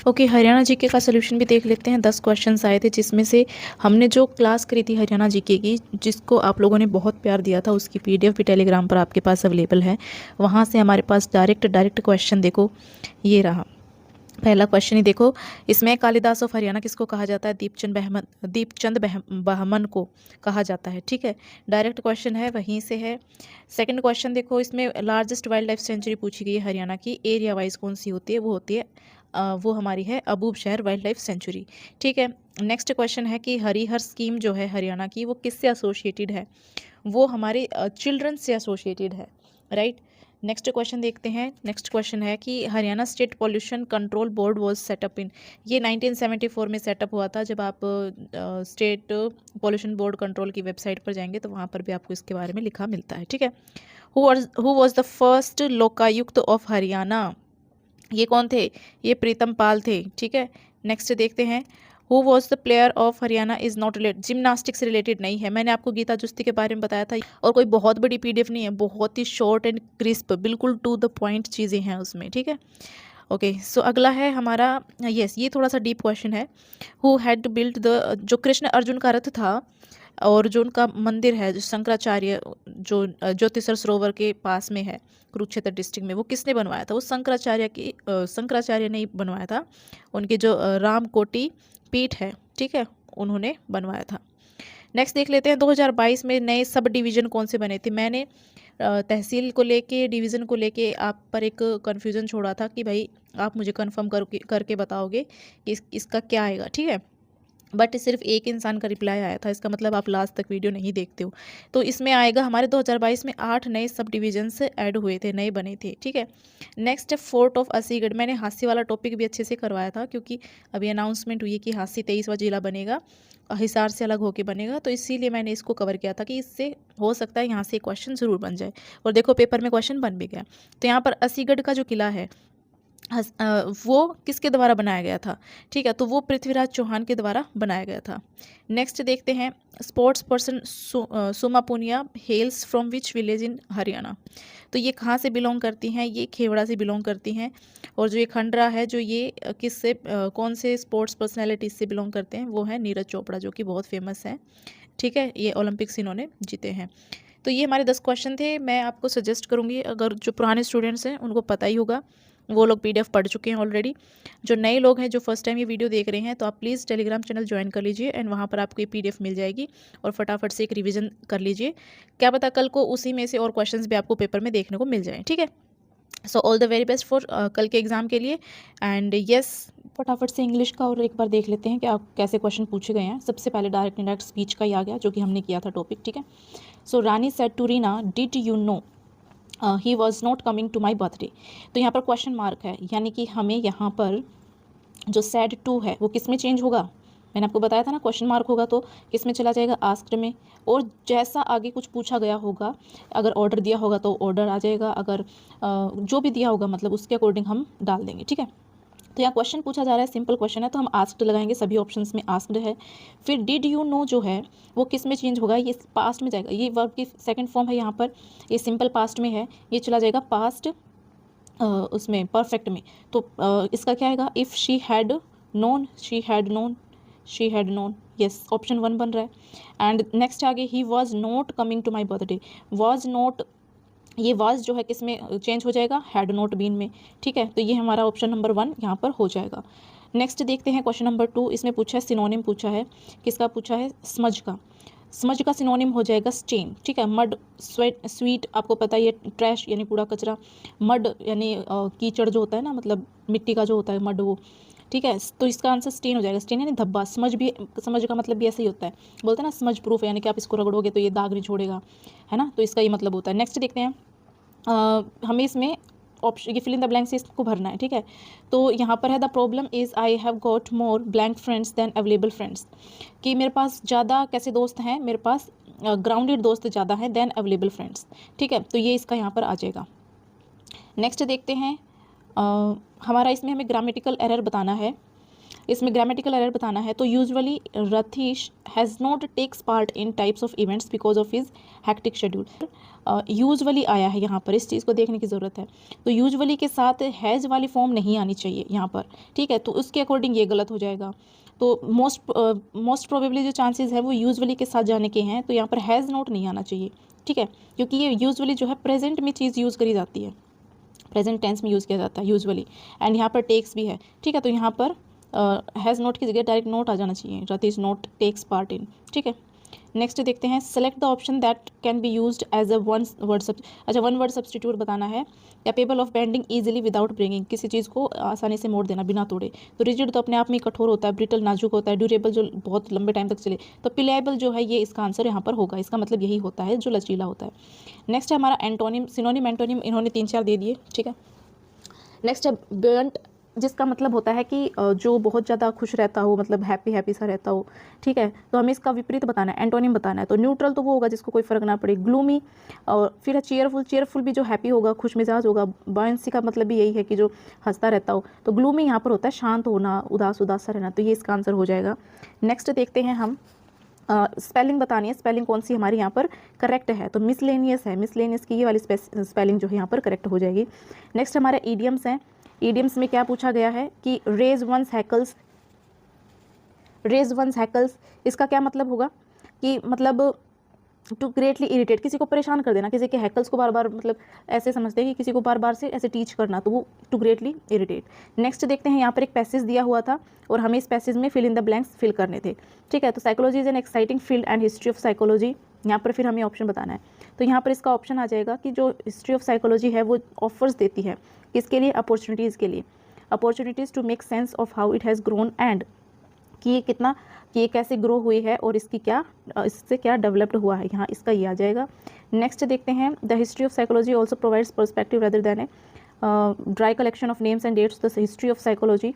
Okay, Haryana GK का solution भी देख लेते हैं। 10 क्वेश्चंस आए थे जिसमें से हमने जो क्लास करी थी हरियाणा जीके की, जिसको आप लोगों ने बहुत प्यार दिया था, उसकी पीडीएफ भी टेलीग्राम पर आपके पास अवेलेबल है। वहाँ से हमारे पास डायरेक्ट क्वेश्चन देखो, ये रहा पहला क्वेश्चन ही देखो। इसमें कालिदास ऑफ हरियाणा किसको कहा जाता है? बहमन को कहा जाता है। ठीक है, डायरेक्ट क्वेश्चन है, वहीं से है। सेकंड क्वेश्चन देखो, इसमें लार्जेस्ट वाइल्ड लाइफ सेंचुरी पूछी गई है हरियाणा की, एरिया वाइज कौन सी होती है? वो होती है वो हमारी है अबूब शहर वाइल्ड लाइफ सेंचुरी। ठीक है, नेक्स्ट क्वेश्चन है कि हरिहर स्कीम जो है हरियाणा की, वो किससे एसोसिएटेड है? वो हमारे चिल्ड्रन से एसोसिएटेड है, राइट। नेक्स्ट क्वेश्चन देखते हैं। नेक्स्ट क्वेश्चन है कि Haryana state pollution control board was set up in, ये 1974 में सेटअप हुआ था। जब आप स्टेट पॉल्यूशन बोर्ड कंट्रोल की वेबसाइट पर जाएंगे तो वहाँ पर भी आपको इसके बारे में लिखा मिलता है। ठीक है, who was the first Lokayukta of Haryana? ये कौन थे? ये प्रीतम पाल थे। ठीक है, नेक्स्ट देखते हैं। Who was the player of Haryana is not related, gymnastic से रिलेटेड नहीं है। मैंने आपको गीता जुस्ती के बारे में बताया था, और कोई बहुत बड़ी पीडीएफ नहीं है, बहुत ही शॉर्ट एंड क्रिस्प, बिल्कुल टू द पॉइंट चीज़ें हैं उसमें। ठीक है, ओके सो अगला है हमारा, यस ये थोड़ा सा डीप क्वेश्चन है। हु हैड बिल्ट द, जो कृष्ण अर्जुन का रथ था और जो उनका मंदिर है, जो शंकराचार्य, जो ज्योतिषर सरोवर के पास में है कुरुक्षेत्र डिस्ट्रिक्ट में, वो किसने बनवाया था? वो शंकराचार्य ने ही बनवाया था। उनके जो रामकोटि पीठ है, ठीक है, उन्होंने बनवाया था। नेक्स्ट देख लेते हैं, 2022 में नए सब डिवीज़न कौन से बने थे? मैंने तहसील को लेके, डिवीज़न को लेके आप पर एक कन्फ्यूज़न छोड़ा था कि भाई आप मुझे कंफर्म करके बताओगे कि इसका क्या आएगा। ठीक है, बट सिर्फ एक इंसान का रिप्लाई आया था, इसका मतलब आप लास्ट तक वीडियो नहीं देखते हो। तो इसमें आएगा हमारे 2022 में 8 नए सब डिविजन्स ऐड हुए थे, नए बने थे। ठीक है, नेक्स्ट है फोर्ट ऑफ असीगढ़। मैंने हास्य वाला टॉपिक भी अच्छे से करवाया था, क्योंकि अभी अनाउंसमेंट हुई है कि हास्य 23वां जिला बनेगा, हिसार से अलग होकर बनेगा, तो इसीलिए मैंने इसको कवर किया था कि इससे हो सकता है यहाँ से क्वेश्चन ज़रूर बन जाए। और देखो पेपर में क्वेश्चन बन भी गया। तो यहाँ पर असीगढ़ का जो किला है वो किसके द्वारा बनाया गया था? ठीक है, तो वो पृथ्वीराज चौहान के द्वारा बनाया गया था। नेक्स्ट देखते हैं, sports person Suma Punia hails from which village in Haryana? तो ये कहाँ से बिलोंग करती हैं? ये खेवड़ा से बिलोंग करती हैं। और जो ये खंडरा है, जो ये किससे कौन से स्पोर्ट्स पर्सनैलिटी से बिलोंग करते हैं? वो है नीरज चोपड़ा, जो कि बहुत फेमस है। ठीक है, ये ओलंपिक्स इन्होंने जीते हैं। तो ये हमारे 10 क्वेश्चन थे। मैं आपको सजेस्ट करूँगी, अगर जो पुराने स्टूडेंट्स हैं उनको पता ही होगा, वो लोग पीडीएफ पढ़ चुके हैं ऑलरेडी। जो नए लोग हैं, जो फर्स्ट टाइम ये वीडियो देख रहे हैं, तो आप प्लीज़ टेलीग्राम चैनल ज्वाइन कर लीजिए, एंड वहाँ पर आपको ये पीडीएफ मिल जाएगी, और फटाफट से एक रिवीजन कर लीजिए। क्या पता कल को उसी में से और क्वेश्चंस भी आपको पेपर में देखने को मिल जाएँ। ठीक है, so all the very best for कल के एग्ज़ाम के लिए। एंड यस, फटाफट से इंग्लिश का और एक बार देख लेते हैं कि आप कैसे क्वेश्चन पूछे गए हैं। सबसे पहले डायरेक्ट इंडायरेक्ट स्पीच का ही आ गया, जो कि हमने किया था टॉपिक। ठीक है, so Rani said to Reena, did you know he was not coming to my birthday? तो यहाँ पर क्वेश्चन मार्क है, यानी कि हमें यहाँ पर जो सैड टू है वो किस में चेंज होगा? मैंने आपको बताया था ना, क्वेश्चन मार्क होगा तो किस में चला जाएगा? आस्क्ड में। और जैसा आगे कुछ पूछा गया होगा, अगर ऑर्डर दिया होगा तो ऑर्डर आ जाएगा, अगर जो भी दिया होगा मतलब उसके अकॉर्डिंग हम डाल देंगे। ठीक है, तो यहाँ क्वेश्चन पूछा जा रहा है, सिंपल क्वेश्चन है, तो हम आस्क्ड लगाएंगे, सभी ऑप्शंस में आस्क्ड है। फिर डिड यू नो जो है वो किस में चेंज होगा? ये पास्ट में जाएगा, ये वर्ब की सेकंड फॉर्म है यहाँ पर, ये सिंपल पास्ट में है, ये चला जाएगा पास्ट उसमें परफेक्ट में। तो इसका क्या आएगा? If she had known, she had known, she had known. Yes, option 1 बन रहा है। एंड नेक्स्ट आगे, he was not coming to my birthday. Was not, ये वाज जो है किस में चेंज हो जाएगा? हैड नॉट बीन में। ठीक है, तो ये हमारा ऑप्शन नंबर 1 यहाँ पर हो जाएगा। नेक्स्ट देखते हैं क्वेश्चन नंबर 2। इसमें पूछा है सिनोनिम, पूछा है किसका? पूछा है स्मज का। स्मज का सिनोनिम हो जाएगा स्टेन। ठीक है, मड, स्वेट, स्वीट, आपको पता ही है, ट्रैश यानी कूड़ा कचरा, मड यानी कीचड़ जो होता है ना, मतलब मिट्टी का जो होता है मड, वो। ठीक है, तो इसका आंसर स्टेन हो जाएगा। स्टेन यानी धब्बा। समझ भी, समझ का मतलब भी ऐसे ही होता है, बोलते हैं ना समझ प्रूफ, यानी कि आप इसको रगड़ोगे तो ये दाग नहीं छोड़ेगा, है ना, तो इसका ये मतलब होता है। नेक्स्ट देखते हैं, हमें इसमें ऑप्शन, ये फिल इन द ब्लैंक से इसको भरना है। ठीक है, तो यहाँ पर है the problem is I have got more blank friends than available friends, कि मेरे पास ज़्यादा कैसे दोस्त हैं? मेरे पास ग्राउंडेड दोस्त ज़्यादा हैं दैन अवेलेबल फ्रेंड्स। ठीक है, तो ये इसका यहाँ पर आ जाएगा। नेक्स्ट देखते हैं, हमारा इसमें हमें ग्रामेटिकल एरर बताना है। इसमें ग्रामेटिकल एरर बताना है। तो usually Ratish has not takes part in types of events because of his hectic schedule. Usually आया है यहाँ पर, इस चीज़ को देखने की ज़रूरत है। तो यूजुअली के साथ हैज़ वाली फॉर्म नहीं आनी चाहिए यहाँ पर, ठीक है, तो उसके अकॉर्डिंग ये गलत हो जाएगा। तो मोस्ट प्रोबेबली जो चांसेस है वो यूजुअली के साथ जाने के हैं, तो यहाँ पर हैज़ नॉट नहीं आना चाहिए, ठीक है, क्योंकि ये यूजुअली जो है प्रेजेंट में चीज़ यूज़ करी जाती है, प्रेजेंट टेंस में यूज़ किया जाता है यूजुअली, एंड यहाँ पर टेक्स भी है, ठीक है। तो यहाँ पर हैज़ नॉट की जगह डायरेक्ट नोट आ जाना चाहिए, Ratish not takes part in, ठीक है। नेक्स्ट देखते हैं, select the option that can be used as a one word substitute बताना है। Capable of bending easily without breaking, किसी चीज़ को आसानी से मोड़ देना बिना तोड़े। तो रिजिड तो अपने आप में कठोर होता है, ब्रिटल नाजुक होता है, ड्यूरेबल जो बहुत लंबे टाइम तक चले। तो पिलेबल जो है ये इसका आंसर यहाँ पर होगा, इसका मतलब यही होता है जो लचीला होता है। नेक्स्ट है हमारा एंटोनिम, सिनोनिम एंटोनिम इन्होंने 3-4 दे दिए, ठीक है। नेक्स्ट है बर्न्ट, जिसका मतलब होता है कि जो बहुत ज़्यादा खुश रहता हो, मतलब हैप्पी हैप्पी सा रहता हो, ठीक है। तो हमें इसका विपरीत बताना है, एंटोनिम बताना है। तो न्यूट्रल तो वो होगा जिसको कोई फर्क ना पड़े, ग्लूमी, और फिर है चीयरफुल, चीयरफुल भी जो हैप्पी होगा, खुश मिजाज होगा। बॉयंसी का मतलब भी यही है कि जो हंसता रहता हो। तो ग्लूमी यहाँ पर होता है शांत होना, उदास उदास सा रहना, तो ये इसका आंसर हो जाएगा। नेक्स्ट देखते हैं हम, स्पेलिंग बतानी है, स्पेलिंग कौन सी हमारी यहाँ पर करेक्ट है। तो मिसलेनियस है, मिसलेनियस की ये वाली स्पेलिंग जो है यहाँ पर करेक्ट हो जाएगी। नेक्स्ट हमारे ईडियम्स हैं। ईडियम्स में क्या पूछा गया है कि raise once hackles, raise once hackles, इसका क्या मतलब होगा कि मतलब टू ग्रेटली इरिटेट, किसी को परेशान कर देना, किसी के हैकल्स को बार बार, मतलब ऐसे समझते हैं कि किसी को बार बार से ऐसे टीच करना, तो वो टू ग्रेटली इरिटेट। नेक्स्ट देखते हैं, यहाँ पर एक पैसेज दिया हुआ था और हमें इस पैसेज में fill in the blanks fill करने थे, ठीक है। तो psychology is an exciting field and history of psychology, यहाँ पर फिर हमें ऑप्शन बताना है। तो यहाँ पर इसका ऑप्शन आ जाएगा कि जो हिस्ट्री ऑफ साइकोलॉजी है वो ऑफर्स देती है किसके लिए, अपॉर्चुनिटीज़ के लिए, opportunities to make sense of how it has grown and, कि ये कितना, कि ये कैसे ग्रो हुई है और इसकी क्या, इससे क्या डेवलप्ड हुआ है, यहाँ इसका ये आ जाएगा। नेक्स्ट देखते हैं, the history of psychology also provides perspective rather than a dry collection of names and dates. The history of psychology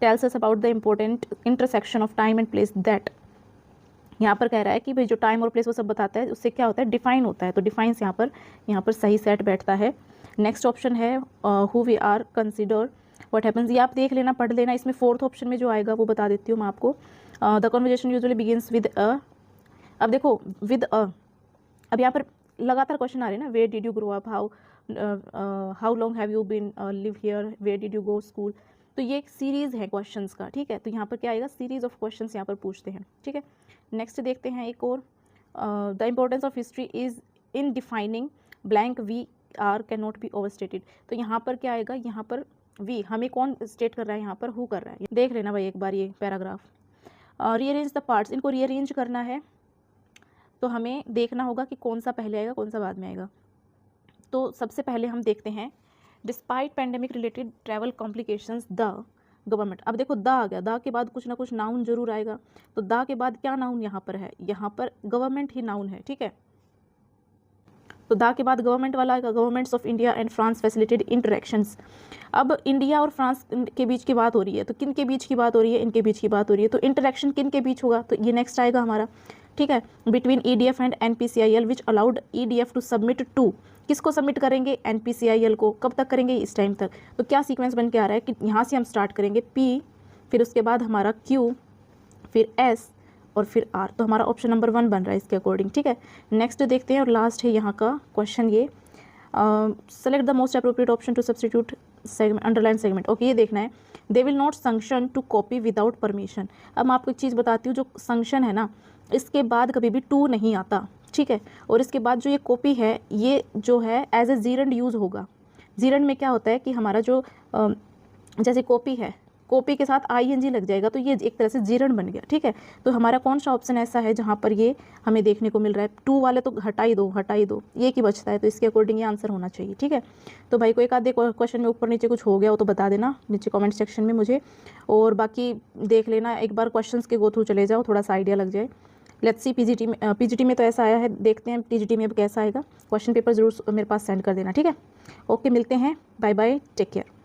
tells us about the important intersection of time and place that, यहाँ पर कह रहा है कि भाई जो time और place वो सब बताता है, उससे क्या होता है, डिफाइन होता है। तो डिफाइंस यहाँ पर सही सेट बैठता है। नेक्स्ट ऑप्शन है who we are consider what happens, ये आप देख लेना, पढ़ लेना। इसमें फोर्थ ऑप्शन में जो आएगा वो बता देती हूँ मैं आपको। The conversation usually begins with a, अब देखो विद अ, अब यहाँ पर लगातार क्वेश्चन आ रहे हैं ना, where did you grow up, how long have you been live here, where did you go school. तो ये एक सीरीज़ है क्वेश्चंस का, ठीक है। तो यहाँ पर क्या आएगा, सीरीज ऑफ क्वेश्चंस यहाँ पर पूछते हैं, ठीक है। नेक्स्ट देखते हैं एक और, the importance of history is in defining blank we are can not be overstated. तो यहाँ पर क्या आएगा, यहाँ पर वी हमें कौन स्टेट कर रहा है, यहाँ पर हु कर रहा है, देख लेना भाई एक बार ये पैराग्राफ। रीअरेंज द पार्ट्स, इनको रीअरेंज करना है, तो हमें देखना होगा कि कौन सा पहले आएगा कौन सा बाद में आएगा। तो सबसे पहले हम देखते हैं, despite pandemic related travel complications the government. अब देखो द आ गया, द के बाद कुछ ना कुछ नाउन जरूर आएगा। तो द के बाद क्या नाउन यहाँ पर है, यहाँ पर गवर्नमेंट ही नाउन है, ठीक है। तो द के बाद गवर्नमेंट वाला आएगा, governments of India and France facilitated interactions. अब इंडिया और फ्रांस के बीच की बात हो रही है, तो किन के बीच की बात हो रही है, इनके बीच की बात हो रही है। तो इंटरेक्शन किन के बीच होगा, तो ये नेक्स्ट आएगा हमारा, ठीक है। Between EDF and NPCIL which allowed EDF to submit to, किसको सबमिट करेंगे, NPCIL को। कब तक करेंगे, इस टाइम तक। तो क्या सीक्वेंस बन के आ रहा है कि यहाँ से हम स्टार्ट करेंगे P, फिर उसके बाद हमारा Q, फिर S और फिर R। तो हमारा ऑप्शन नंबर 1 बन रहा है इसके अकॉर्डिंग, ठीक है। नेक्स्ट देखते हैं और लास्ट है यहाँ का क्वेश्चन ये, select the most appropriate option to substitute segment, underline segment. Okay, ये देखना है, they will not sanction to copy without permission. अब मैं आपको एक चीज़ बताती हूँ, जो संक्शन है ना, इसके बाद कभी भी टू नहीं आता, ठीक है। और इसके बाद जो ये कॉपी है, ये जो है एज ए जीरंड यूज़ होगा। जीरंड में क्या होता है कि हमारा जो जैसे कॉपी है, कॉपी के साथ ING लग जाएगा, तो ये एक तरह से जीरंड बन गया, ठीक है। तो हमारा कौन सा ऑप्शन ऐसा है जहाँ पर ये हमें देखने को मिल रहा है, टू वाले तो हटा ही दो, ये की बचता है। तो इसके अकॉर्डिंग ये आंसर होना चाहिए, ठीक है। तो भाई को एक आधे क्वेश्चन में ऊपर नीचे कुछ हो गया हो तो बता देना नीचे कमेंट सेक्शन में मुझे, और बाकी देख लेना एक बार, क्वेश्चंस के गो थ्रू चले जाओ, थोड़ा सा आइडिया लग जाए। लेट्स सी PGT में तो ऐसा आया है, देखते हैं TGT में अब कैसा आएगा। क्वेश्चन पेपर जरूर मेरे पास सेंड कर देना, ठीक है। ओके, मिलते हैं, बाय बाय, टेक केयर।